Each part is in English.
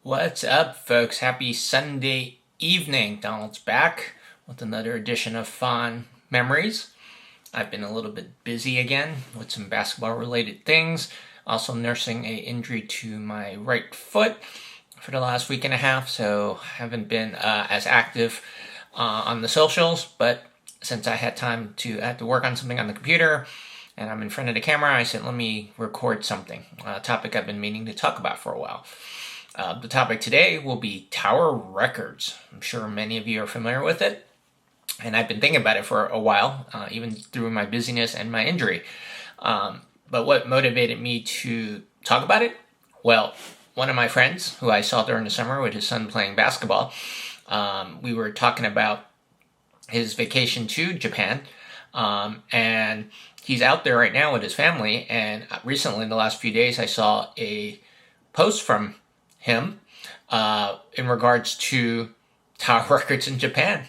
What's up, folks? Happy Sunday evening. Donald's back with another edition of Fond Memories. I've been a little bit busy again with some basketball-related things. Also nursing an injury to my right foot for the last week and a half, so haven't been as active on the socials. But since I had to work on something on the computer, and I'm in front of the camera, I said, let me record something, a topic I've been meaning to talk about for a while. The topic today will be Tower Records. I'm sure many of you are familiar with it, and I've been thinking about it for a while, even through my busyness and my injury. But what motivated me to talk about it? Well, one of my friends, who I saw during the summer with his son playing basketball, we were talking about his vacation to Japan, and he's out there right now with his family, and recently, in the last few days, I saw a post from him in regards to Tower Records in Japan.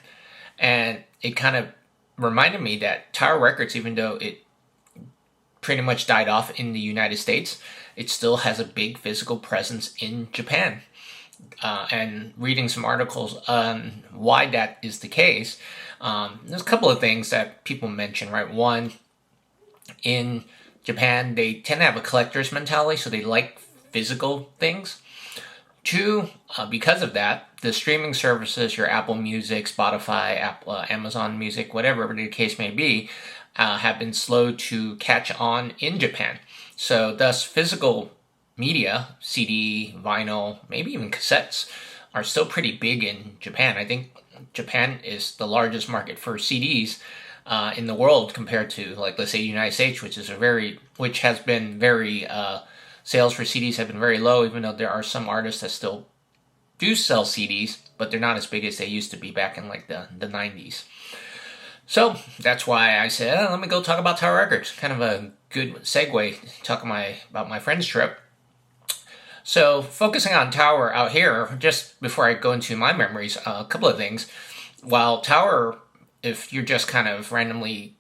And it kind of reminded me that Tower Records, even though it pretty much died off in the United States, it still has a big physical presence in Japan. And reading some articles on why that is the case, there's a couple of things that people mention, right? One, in Japan, they tend to have a collector's mentality, so they like physical things. Two, because of that, the streaming services, your Apple Music, Spotify, Amazon Music, whatever the case may be, have been slow to catch on in Japan. So thus, physical media, CD, vinyl, maybe even cassettes, are still pretty big in Japan. I think Japan is the largest market for CDs in the world compared to, like, let's say, the United States, which has been very sales for CDs have been very low, even though there are some artists that still do sell CDs, but they're not as big as they used to be back in like the 90s. So that's why I said, let me go talk about Tower Records. Kind of a good segue to talk about my friend's trip. So focusing on Tower out here, just before I go into my memories, a couple of things. While Tower, if you're just kind of randomly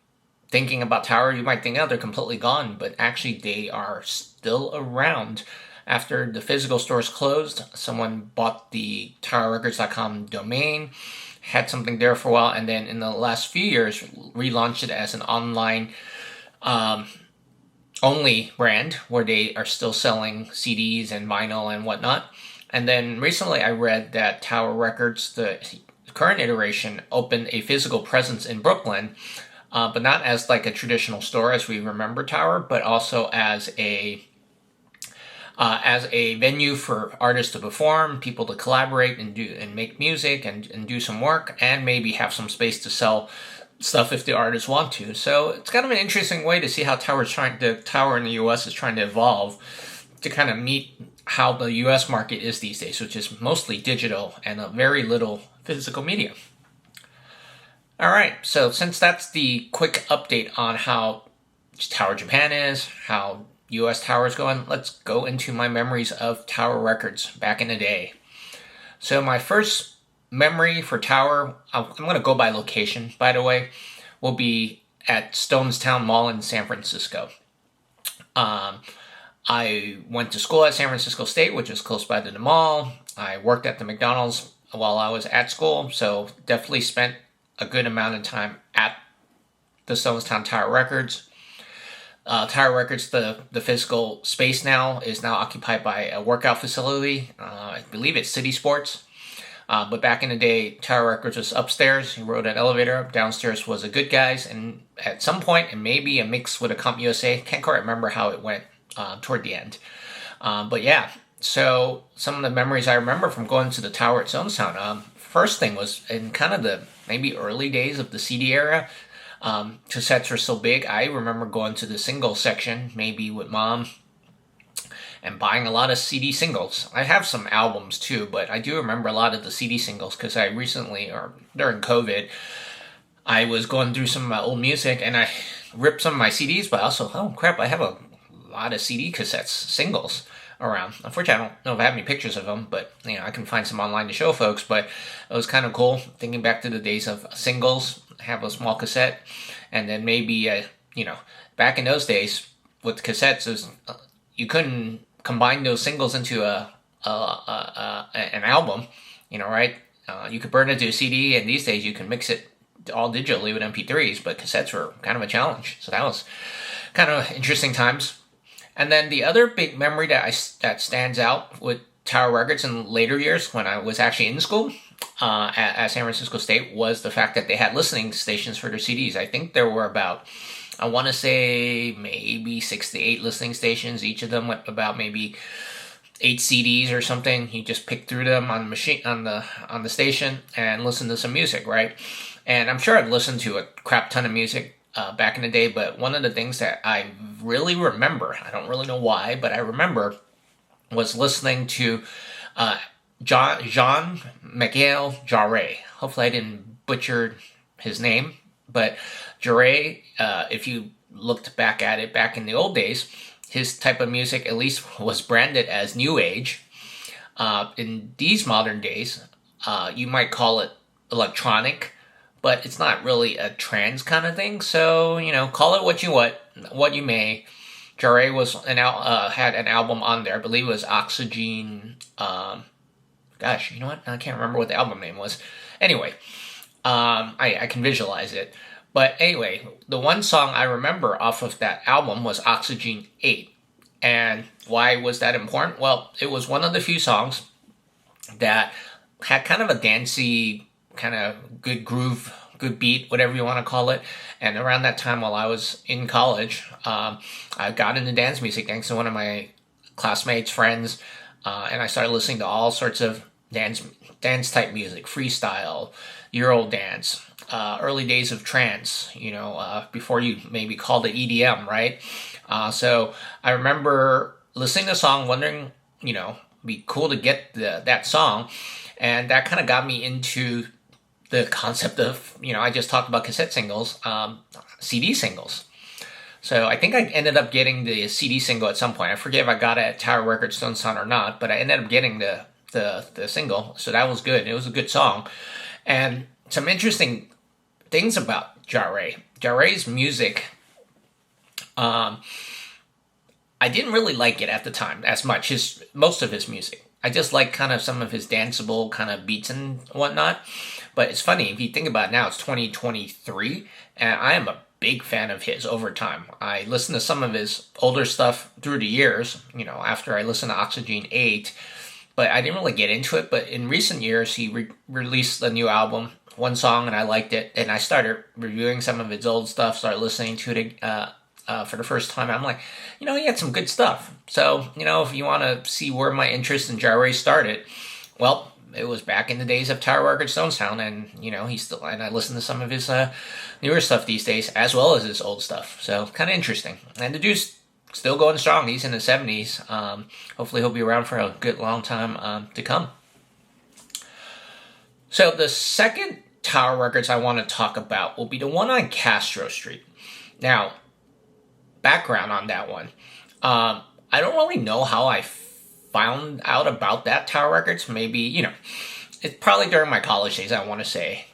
thinking about Tower, you might think, oh, they're completely gone, but actually they are still around. After the physical stores closed, someone bought the towerrecords.com domain, had something there for a while, and then in the last few years relaunched it as an online only brand where they are still selling CDs and vinyl and whatnot. And then recently I read that Tower Records, the current iteration, opened a physical presence in Brooklyn, but not as like a traditional store as we remember Tower, but also as a venue for artists to perform, people to collaborate and make music and do some work, and maybe have some space to sell stuff if the artists want to. So it's kind of an interesting way to see how the Tower in the U.S. is trying to evolve to kind of meet how the U.S. market is these days, which is mostly digital and very little physical media. All right, so since that's the quick update on how Tower Japan is, how U.S. Tower is going, let's go into my memories of Tower Records back in the day. So my first memory for Tower, I'm going to go by location, by the way, will be at Stonestown Mall in San Francisco. I went to school at San Francisco State, which is close by to the mall. I worked at the McDonald's while I was at school, so definitely spent a good amount of time at the Stonestown Tower Records. Tower Records, the physical space now, is now occupied by a workout facility. I believe it's City Sports. But back in the day, Tower Records was upstairs. You rode an elevator up. Downstairs was a Good Guys. And at some point, and maybe a mix with a Comp USA, can't quite remember how it went toward the end. But yeah, so some of the memories I remember from going to the Tower at Stonestown. First thing was in kind of the maybe early days of the CD era. Cassettes were so big. I remember going to the single section, maybe with mom, and buying a lot of CD singles. I have some albums too, but I do remember a lot of the CD singles because I recently, or during COVID, I was going through some of my old music and I ripped some of my CDs, but also, oh crap, I have a lot of CD cassettes, singles around. Unfortunately, I don't know if I have any pictures of them, but I can find some online to show folks. But it was kind of cool thinking back to the days of singles, have a small cassette, and then maybe back in those days with cassettes, you couldn't combine those singles into a an album, right? You could burn it to a CD, and these days you can mix it all digitally with MP3s, but cassettes were kind of a challenge. So that was kind of interesting times. And then the other big memory that stands out with Tower Records in later years, when I was actually in school at San Francisco State, was the fact that they had listening stations for their CDs. I think there were about, I want to say, maybe 6 to 8 listening stations. Each of them went about maybe 8 CDs or something. You just pick through them on the machine, on the station, and listen to some music, right? And I'm sure I've listened to a crap ton of music back in the day, but one of the things that I really remember, I don't really know why, but I remember, was listening to Jean-Michel Jarre. Hopefully I didn't butcher his name, but Jarre, if you looked back at it back in the old days, his type of music at least was branded as New Age. In these modern days, you might call it electronic, but it's not really a trance kind of thing. So, call it what you may. Jarre had an album on there. I believe it was Oxygen. Gosh, you know what? I can't remember what the album name was. Anyway, I can visualize it. But anyway, the one song I remember off of that album was Oxygen 8. And why was that important? Well, it was one of the few songs that had kind of a dancey, kind of good groove, good beat, whatever you want to call it. And around that time, while I was in college, I got into dance music thanks to one of my classmates, friends, and I started listening to all sorts of dance type music, freestyle, Euro dance, early days of trance, before you maybe called it EDM, right? So I remember listening to the song, wondering, be cool to get that song, and that kind of got me into the concept of, I just talked about cassette singles, CD singles. So I think I ended up getting the CD single at some point. I forget if I got it at Tower Records, Stonestown or not, but I ended up getting the single. So that was good. It was a good song. And some interesting things about Jarre. Jarre's music, I didn't really like it at the time as much, most of his music. I just like kind of some of his danceable kind of beats and whatnot. But it's funny, if you think about it now, it's 2023, and I am a big fan of his over time. I listened to some of his older stuff through the years, after I listened to Oxygen 8, but I didn't really get into it. But in recent years, he released a new album, one song, and I liked it, and I started reviewing some of his old stuff, started listening to it for the first time. I'm like, he had some good stuff. So, if you want to see where my interest in Jarre started, well, it was back in the days of Tower Records, Stonestown, and and I listen to some of his newer stuff these days, as well as his old stuff. So kind of interesting. And the dude's still going strong. He's in the 70s. Hopefully, he'll be around for a good long time to come. So the second Tower Records I want to talk about will be the one on Castro Street. Now, background on that one. I don't really know how I found out about that Tower Records. Maybe, it's probably during my college days, I want to say.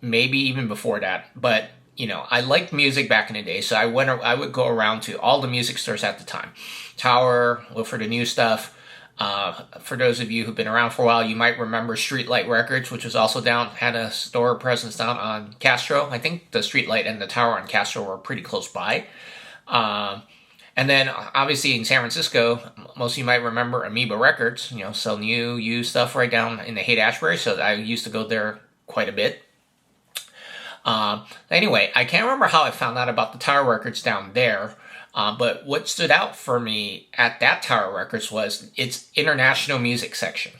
Maybe even before that. But, I liked music back in the day, so I would go around to all the music stores at the time. Tower, look for the new stuff. For those of you who've been around for a while, you might remember Streetlight Records, which was also had a store presence down on Castro. I think the Streetlight and the Tower on Castro were pretty close by. And then, obviously, in San Francisco, most of you might remember Amoeba Records, sell new, used stuff right down in the Haight-Ashbury, so I used to go there quite a bit. Anyway, I can't remember how I found out about the Tower Records down there, but what stood out for me at that Tower Records was its international music section.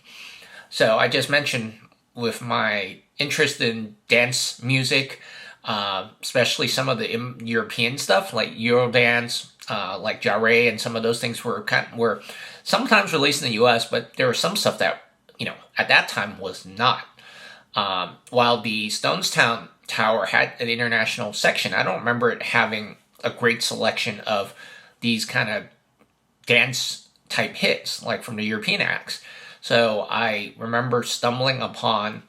So I just mentioned with my interest in dance music, especially some of the European stuff like Eurodance, like Jarre, and some of those things were sometimes released in the U.S., but there was some stuff that at that time was not. While the Stonestown Tower had an international section, I don't remember it having a great selection of these kind of dance type hits like from the European acts. So I remember stumbling upon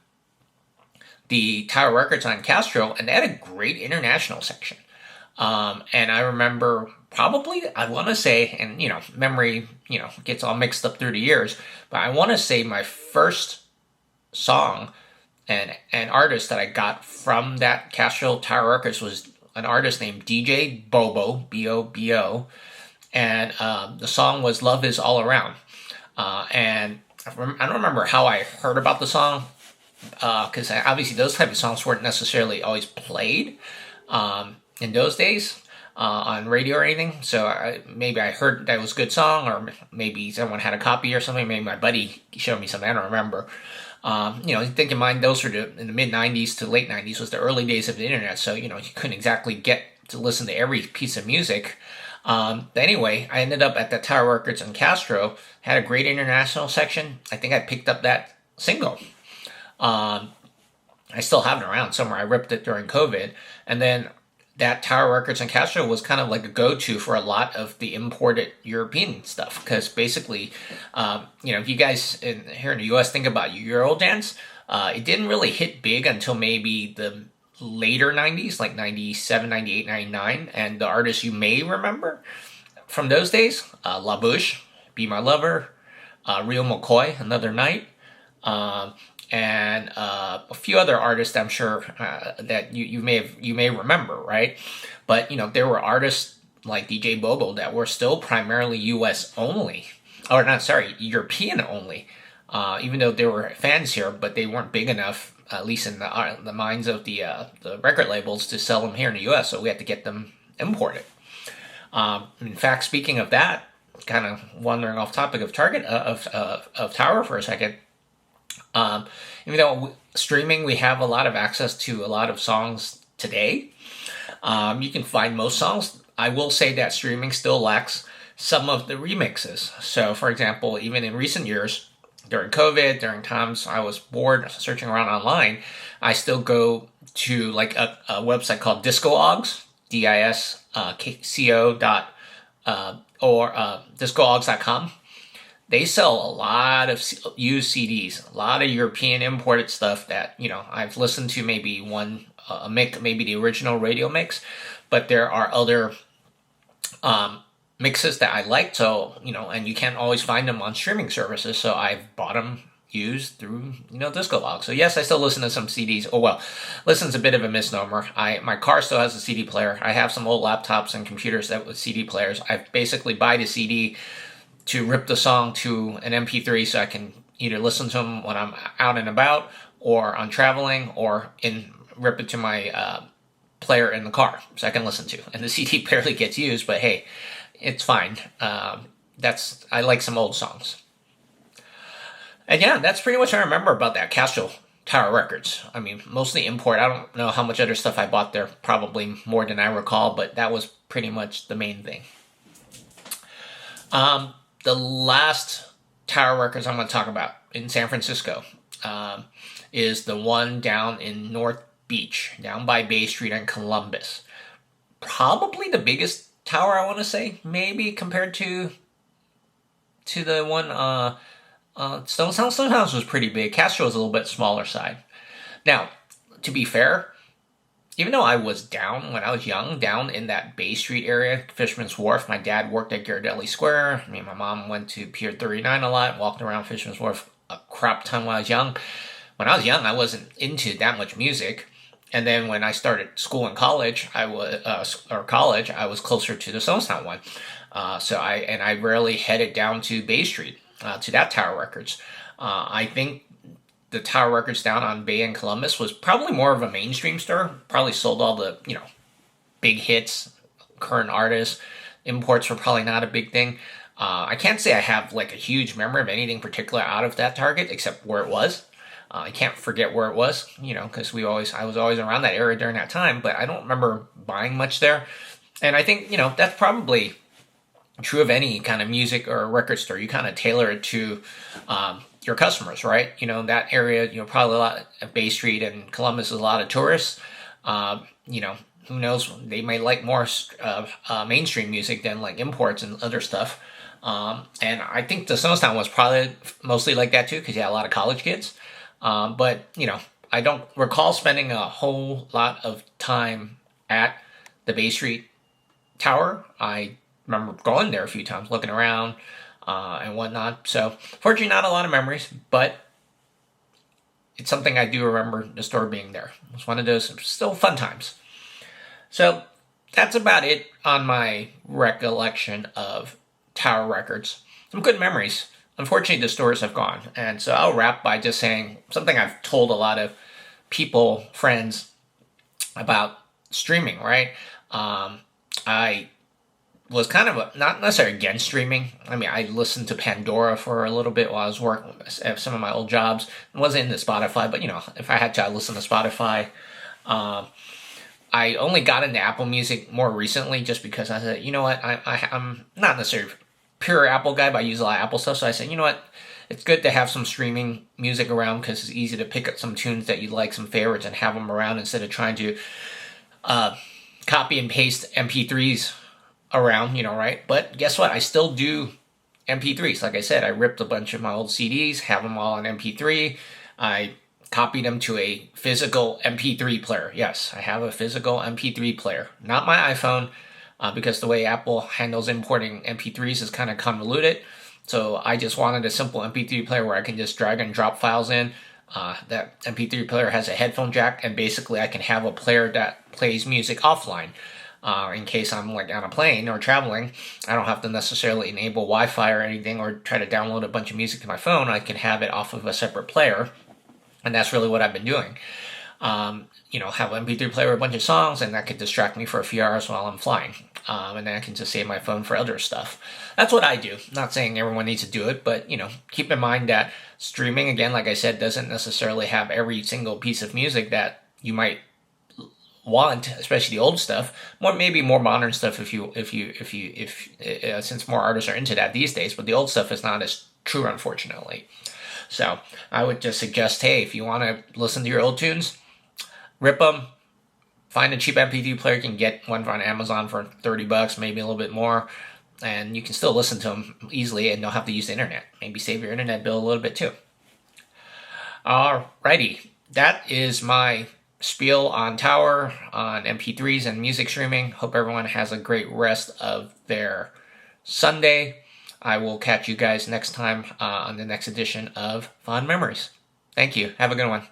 the Tower Records on Castro, and they had a great international section. And I remember probably, I want to say, and memory, gets all mixed up through the years, but I want to say my first song and an artist that I got from that Castro Tower Records was an artist named DJ Bobo, B-O-B-O, and the song was Love Is All Around. And I don't remember how I heard about the song, because obviously those type of songs weren't necessarily always played in those days on radio or anything. So maybe I heard that it was a good song, or maybe someone had a copy or something. Maybe my buddy showed me something. I don't remember. Think in mind, those were in the mid 90s to late 90s was the early days of the internet. So, you couldn't exactly get to listen to every piece of music. But anyway, I ended up at the Tower Records in Castro, had a great international section. I think I picked up that single. I still have it around somewhere. I ripped it during COVID. And then that Tower Records in Castro was kind of like a go-to for a lot of the imported European stuff. Because basically, if you guys here in the U.S. think about Eurodance, it didn't really hit big until maybe the later 90s, like 97, 98, 99. And the artists you may remember from those days, La Bouche, Be My Lover, Real McCoy, Another Night, and a few other artists I'm sure that you may remember, right? But there were artists like DJ Bobo that were still primarily U.S. only, or not, sorry, European only. Even though there were fans here, but they weren't big enough, at least in the minds of the record labels, to sell them here in the U.S. So we had to get them imported. In fact, speaking of that, kind of wandering off topic of of Tower for a second. Even though streaming, we have a lot of access to a lot of songs today. You can find most songs. I will say that streaming still lacks some of the remixes. So, for example, even in recent years, during COVID, during times I was bored searching around online, I still go to like a website called Discogs, DISCO or discogs.com. They sell a lot of used CDs, a lot of European imported stuff that, I've listened to maybe one mix, maybe the original radio mix, but there are other mixes that I like, so, and you can't always find them on streaming services, so I've bought them used through, Discologs. So yes, I still listen to some CDs. Oh, well, listen's a bit of a misnomer. My car still has a CD player. I have some old laptops and computers that with CD players. I basically buy the CD to rip the song to an MP3 so I can either listen to them when I'm out and about or on traveling, or rip it to my player in the car so I can listen to. And the CD barely gets used, but hey, it's fine. I like some old songs. And yeah, that's pretty much what I remember about that Castro Tower Records. I mean, mostly import. I don't know how much other stuff I bought there, probably more than I recall, but that was pretty much the main thing. The last Tower Records I'm going to talk about in San Francisco is the one down in North Beach, down by Bay Street and Columbus. Probably the biggest tower, I want to say, maybe compared to the one Stone House was pretty big. Castro was a little bit smaller side. Now, to be fair, even though I was down when I was young, down in that Bay Street area, Fisherman's Wharf, my dad worked at Ghirardelli Square. Me and my mom went to Pier 39 a lot, walked around Fisherman's Wharf a crap ton when I was young. When I was young, I wasn't into that much music. And then when I started school and college, I was closer to the Stonestown one. So I rarely headed down to Bay Street, to that Tower Records. I think the Tower Records down on Bay and Columbus was probably more of a mainstream store. Probably sold all the, big hits, current artists. Imports were probably not a big thing. I can't say I have like a huge memory of anything particular out of that Target, except where it was. I can't forget where it was, because I was always around that area during that time, but I don't remember buying much there. And I think, that's probably true of any kind of music or record store. You kind of tailor it to your customers, right? That area, probably a lot of Bay Street and Columbus is a lot of tourists. Who knows? They may like more mainstream music than like imports and other stuff. And I think the Stonestown was probably mostly like that too, because you had a lot of college kids. But I don't recall spending a whole lot of time at the Bay Street Tower. I remember going there a few times, looking around and whatnot. So, fortunately, not a lot of memories, but it's something I do remember the store being there. It was one of those still fun times. So, that's about it on my recollection of Tower Records. Some good memories. Unfortunately, the stores have gone. And so I'll wrap by just saying something I've told a lot of people, friends, about streaming, right? I was kind of not necessarily against streaming. I mean, I listened to Pandora for a little bit while I was working at some of my old jobs. It wasn't into Spotify, but if I had to, I'd listen to Spotify. I only got into Apple Music more recently just because I said, you know what, I'm not necessarily a pure Apple guy, but I use a lot of Apple stuff. So I said, you know what, it's good to have some streaming music around because it's easy to pick up some tunes that you like, some favorites, and have them around instead of trying to copy and paste MP3s around, right? But guess what? I still do MP3s. Like I said, I ripped a bunch of my old CDs, have them all on MP3. I copied them to a physical MP3 player. Yes, I have a physical MP3 player. Not my iPhone, because the way Apple handles importing MP3s is kind of convoluted. So I just wanted a simple MP3 player where I can just drag and drop files in. That MP3 player has a headphone jack, and basically I can have a player that plays music offline. In case I'm like on a plane or traveling, I don't have to necessarily enable Wi-Fi or anything or try to download a bunch of music to my phone. I can have it off of a separate player. And that's really what I've been doing. Have an MP3 player with a bunch of songs, and that could distract me for a few hours while I'm flying. And then I can just save my phone for other stuff. That's what I do. Not saying everyone needs to do it, but, keep in mind that streaming, again, like I said, doesn't necessarily have every single piece of music that you might want, especially the old stuff. Maybe more modern stuff since more artists are into that these days, but the old stuff is not as true, unfortunately. So I would just suggest, hey, if you want to listen to your old tunes, rip them, find a cheap MP3 player. You can get one on Amazon for $30, maybe a little bit more, and you can still listen to them easily and don't have to use the internet. Maybe save your internet bill a little bit too. Alrighty, that is my spiel on Tower, on MP3s and music streaming. Hope everyone has a great rest of their Sunday. I will catch you guys next time on the next edition of Fond Memories. Thank you. Have a good one.